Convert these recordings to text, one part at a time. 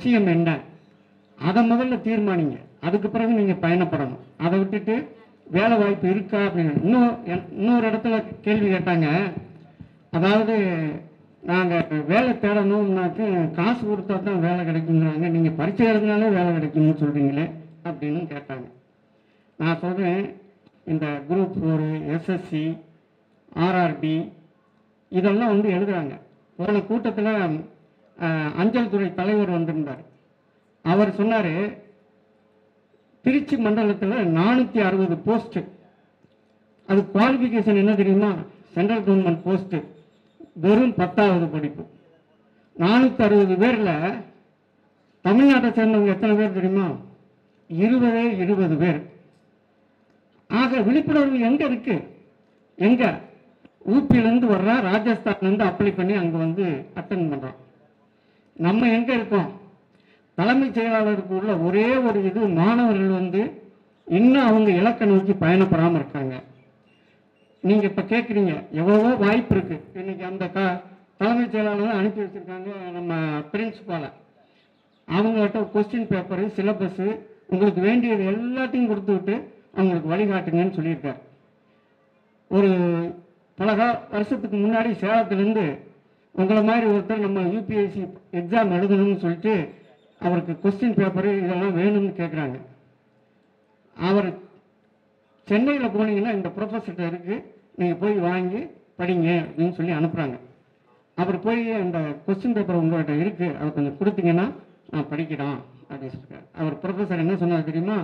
லட்சியம் என்ன, அதை முதல்ல தீர்மானிங்க. அதுக்கு பிறகு நீங்கள் பயணப்படணும். அதை விட்டுட்டு வேலை வாய்ப்பு இருக்கா அப்படின்னு இன்னொரு இடத்துல கேள்வி கேட்டாங்க. அதாவது நாங்கள் வேலை தேடணும்னாக்க காசு கொடுத்தா தான் வேலை கிடைக்குங்கிறாங்க, நீங்கள் பரீட்சை எழுதினாலே வேலை கிடைக்கும்னு சொல்கிறீங்களே அப்படின்னு கேட்டாங்க. நான் சொல்கிறேன், இந்த குரூப் 4, எஸ்எஸ்சி, ஆர்ஆர்பி இதெல்லாம் வந்து எழுதுகிறாங்க. போன கூட்டத்தில் அஞ்சல் துறை தலைவர் வந்திருந்தார். அவர் சொன்னார், திருச்சி மண்டலத்தில் 460 போஸ்ட்டு. அது குவாலிஃபிகேஷன் என்ன தெரியுமா? சென்ட்ரல் கவர்மெண்ட் போஸ்ட்டு, வெறும் 10வது படிப்பு. 460 பேரில் தமிழ்நாட்டை சேர்ந்தவங்க எத்தனை பேர் தெரியுமா? 20 பேர். ஆக விழிப்புணர்வு எங்கே இருக்கு? எங்க? ஊபியிலேருந்து வர்றா, ராஜஸ்தான்லேருந்து அப்ளை பண்ணி அங்கே வந்து அட்டென்ட் பண்ணுறான். நம்ம எங்கே இருக்கோம்? தலைமைச் செயலாளருக்கு உள்ள ஒரே ஒரு இது, மாணவர்கள் வந்து இன்னும் அவங்க இலக்கை நோக்கி பயணப்படாமல் இருக்காங்க. நீங்கள் இப்போ கேட்குறீங்க, எவ்வளவோ வாய்ப்பு இருக்குது. இன்னைக்கு அந்த தலைமைச் செயலாளர் அனுப்பி வச்சுருக்காங்க நம்ம பிரின்சிபாலை. அவங்ககிட்ட கொஸ்டின் பேப்பரு, சிலபஸ்ஸு, உங்களுக்கு வேண்டியது எல்லாத்தையும் கொடுத்து விட்டு அவங்களுக்கு வழிகாட்டுங்கன்னு சொல்லியிருக்காரு. ஒரு பல வருஷத்துக்கு முன்னாடி சேலத்திலேருந்து உங்களை மாதிரி ஒருத்தர் நம்ம யூபிஎஸ்சி எக்ஸாம் எழுதணும்னு சொல்லிட்டு அவருக்கு கொஸ்டின் பேப்பரு இதெல்லாம் வேணும்னு கேட்குறாங்க. அவர் சென்னையில் போனீங்கன்னா இந்த ப்ரொஃபஸர்கிட்ட இருக்குது, நீங்கள் போய் வாங்கி படிங்க அப்படின்னு சொல்லி அனுப்புகிறாங்க. அவர் போய் அந்த கொஸ்டின் பேப்பர் உங்கள்கிட்ட இருக்குது, அதை கொஞ்சம் கொடுத்தீங்கன்னா நான் படிக்கிறோம் அப்படின்னு சொல்லியிருக்காரு. அவர் ப்ரொஃபஸர் என்ன சொன்னார் தெரியுமா?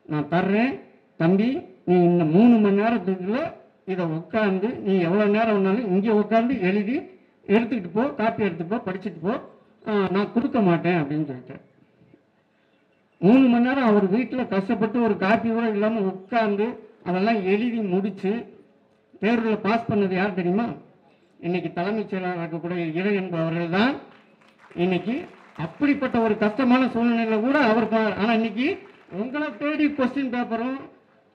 நான் தர்றேன் தம்பி, நீ இந்த 3 மணி நேரத்துக்குள்ள இதை உட்காந்து நீ எவ்வளோ நேரம் வேணாலும் இங்கே உட்காந்து எழுதி எடுத்துக்கிட்டு போ, காப்பி எடுத்துட்டு போ, படிச்சுட்டு போ, நான் கொடுக்க மாட்டேன் அப்படின்னு சொல்லிட்டேன். 3 மணி நேரம் அவர் வீட்டில் கஷ்டப்பட்டு ஒரு காப்பி கூட இல்லாமல் உட்காந்து அதெல்லாம் எழுதி முடித்து தேர்வில் பாஸ் பண்ணது யார் தெரியுமா? இன்னைக்கு தலைமைச் செயலாளர் இருக்கக்கூடிய இறை என்பவர்கள் தான். இன்னைக்கு அப்படிப்பட்ட ஒரு கஷ்டமான சூழ்நிலையில் கூட அவர், ஆனால் இன்னைக்கு உங்களை தேடி கொஸ்டின் பேப்பரும்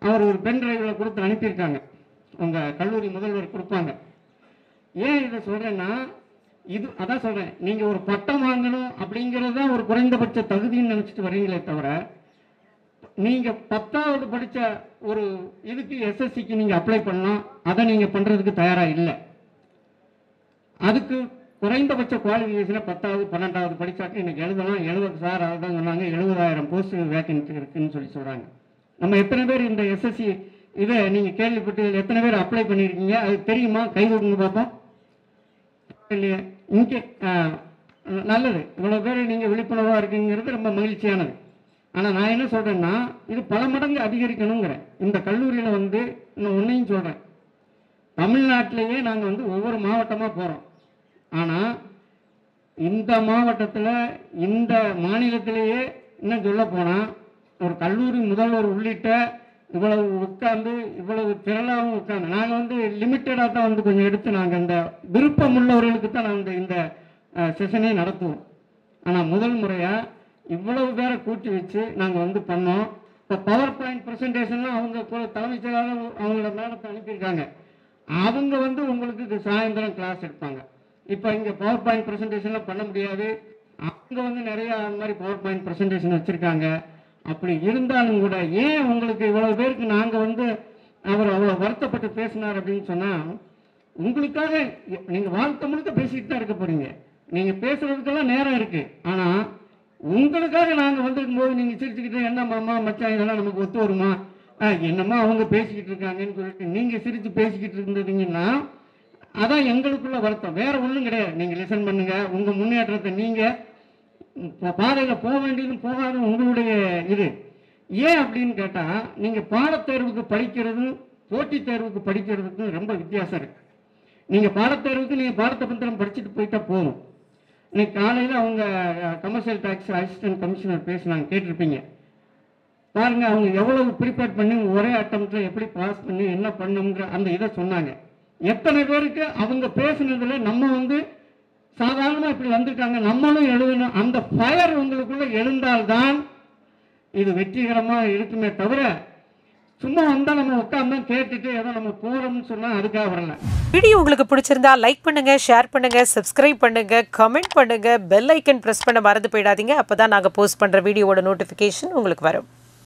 அவர் ஒரு பென் டிரைவில் கொடுத்து அனுப்பியிருக்காங்க. உங்கள் கல்லூரி முதல்வர் கொடுப்பாங்க. ஏன் இதை சொல்கிறேன்னா, இது அதான் சொல்கிறேன், நீங்கள் ஒரு பட்டம் வாங்கணும் அப்படிங்கிறது தான் ஒரு குறைந்தபட்ச தகுதின்னு நினச்சிட்டு வரீங்களே தவிர, நீங்கள் 10வது படித்த ஒரு இதுக்கு எஸ்எஸ்சிக்கு நீங்கள் அப்ளை பண்ணலாம், அதை நீங்கள் பண்ணுறதுக்கு தயாராக இல்லை. அதுக்கு குறைந்தபட்ச குவாலிஃபிகேஷனை 10வது 12வது படித்தாக்க இன்னைக்கு எழுதலாம். 70 சார் அதை தான் சொன்னாங்க, 70,000 போஸ்ட் வேக்கன்சி இருக்குன்னு சொல்லி சொல்கிறாங்க. நம்ம எத்தனை பேர் இந்த எஸ்எஸ்சி இதை நீங்கள் கேள்விப்பட்டு எத்தனை பேர் அப்ளை பண்ணியிருக்கீங்க? அது தெரியுமா? கை கொடுங்க பார்ப்போம். இல்லையா? இங்கே நல்லது, இவ்வளோ பேர் நீங்கள் விழிப்புணர்வாக இருக்குங்கிறது ரொம்ப மகிழ்ச்சியானது. ஆனால் நான் என்ன சொல்கிறேன்னா, இது பல மடங்கு அதிகரிக்கணுங்கிறேன். இந்த கல்லூரியில் வந்து இன்னும் ஒன்றையும் சொல்கிறேன், தமிழ்நாட்டிலேயே நாங்கள் வந்து ஒவ்வொரு மாவட்டமாக போகிறோம். ஆனால் இந்த மாவட்டத்தில், இந்த மாநிலத்திலேயே இன்னும் சொல்ல போனால், ஒரு கல்லூரி முதல்வர் உள்ளிட்ட இவ்வளவு உட்கார்ந்து இவ்வளவு திரளாகவும் உட்கார்ந்து நாங்கள் வந்து லிமிட்டடாக தான் வந்து கொஞ்சம் எடுத்து நாங்கள் இந்த விருப்பம் உள்ளவர்களுக்கு தான் நாங்கள் இந்த செஷனே நடத்துவோம். ஆனால் முதல் முறையாக இவ்வளவு பேரை கூட்டி வச்சு நாங்கள் வந்து பண்ணோம். இப்போ பவர் பாயிண்ட் ப்ரெசன்டேஷன்லாம் அவங்க தலைமைச் செயலாளர் அவங்களோட மேடத்தை அனுப்பியிருக்காங்க. அவங்க வந்து உங்களுக்கு சாயந்தரம் கிளாஸ் எடுப்பாங்க. இப்போ இங்கே பவர் பாயிண்ட் ப்ரெசன்டேஷன்லாம் பண்ண முடியாது. அவங்க வந்து நிறையா அந்த மாதிரி பவர் பாயிண்ட் ப்ரெசன்டேஷன் வச்சுருக்காங்க. அப்படி இருந்தாலும் கூட ஏன் உங்களுக்கு இவ்வளவு பேருக்கு நாங்கள் வந்து அவர் அவ்வளோ வருத்தப்பட்டு பேசினார் அப்படின்னு சொன்னால், உங்களுக்காக நீங்கள் வாழ்க்கை முழுக்க பேசிக்கிட்டு தான் இருக்க போகிறீங்க. நீங்கள் பேசுகிறதுக்கெல்லாம் நேரம் இருக்குது. ஆனால் உங்களுக்காக நாங்கள் வந்திருக்கும் போது நீங்கள் சிரிச்சுக்கிட்டு, என்ன மாமா மச்சான் இதெல்லாம் நமக்கு ஒத்து வருமா, என்னம்மா அவங்க பேசிக்கிட்டு இருக்காங்கன்னு சொல்லிட்டு நீங்கள் சிரித்து பேசிக்கிட்டு இருந்தீங்கன்னா அதான் எங்களுக்குள்ள வருத்தம், வேற ஒன்றும் கிடையாது. நீங்கள் லிசன் பண்ணுங்கள், உங்கள் முன்னேற்றத்தை நீங்கள் பாதையில் போக வேண்டியது போகாது உங்களுடைய இது. ஏன் அப்படின்னு கேட்டால், நீங்கள் பாடத்தேர்வுக்கு படிக்கிறதும் போட்டித் தேர்வுக்கு படிக்கிறதுக்கும் ரொம்ப வித்தியாசம் இருக்குது. நீங்கள் பாடத்தேர்வுக்கு நீங்கள் பாடத்தை பத்திரம் படிச்சுட்டு போயிட்டா போதும். இன்னைக்கு காலையில் அவங்க கமர்ஷியல் டேக்ஸ் அசிஸ்டன்ட் கமிஷனர் பேசினாங்க, கேட்டிருப்பீங்க. பாருங்கள், அவங்க எவ்வளவு ப்ரிப்பேர் பண்ணி ஒரே அட்டம்ப்டில் எப்படி பாஸ் பண்ணி என்ன பண்ணுங்கிற அந்த இதை சொன்னாங்க. எத்தனை பேருக்கு அவங்க பேசுனதில் நம்ம வந்து சாதாரணமாக இப்படி வந்திருக்காங்க, நம்மளும் எழுதணும், அந்த ஃபயர் உங்களுக்குள்ள எழுந்தால்தான் இது வெற்றிகரமாக இருக்குமே தவிர, சும்மா வந்தால் நம்ம உட்காந்து கேட்டுட்டு ஏதோ நம்ம போகிறோம்னு சொன்னால் அதுக்காக வரல. வீடியோ உங்களுக்கு பிடிச்சிருந்தா லைக் பண்ணுங்க, ஷேர் பண்ணுங்க, சப்ஸ்கிரைப் பண்ணுங்க, கமெண்ட் பண்ணுங்க, பெல் ஐக்கன் ப்ரெஸ் பண்ண மறந்து போயிடாதீங்க. அப்போ தான் நாங்கள் போஸ்ட் பண்ணுற வீடியோவோட நோட்டிஃபிகேஷன் உங்களுக்கு வரும்.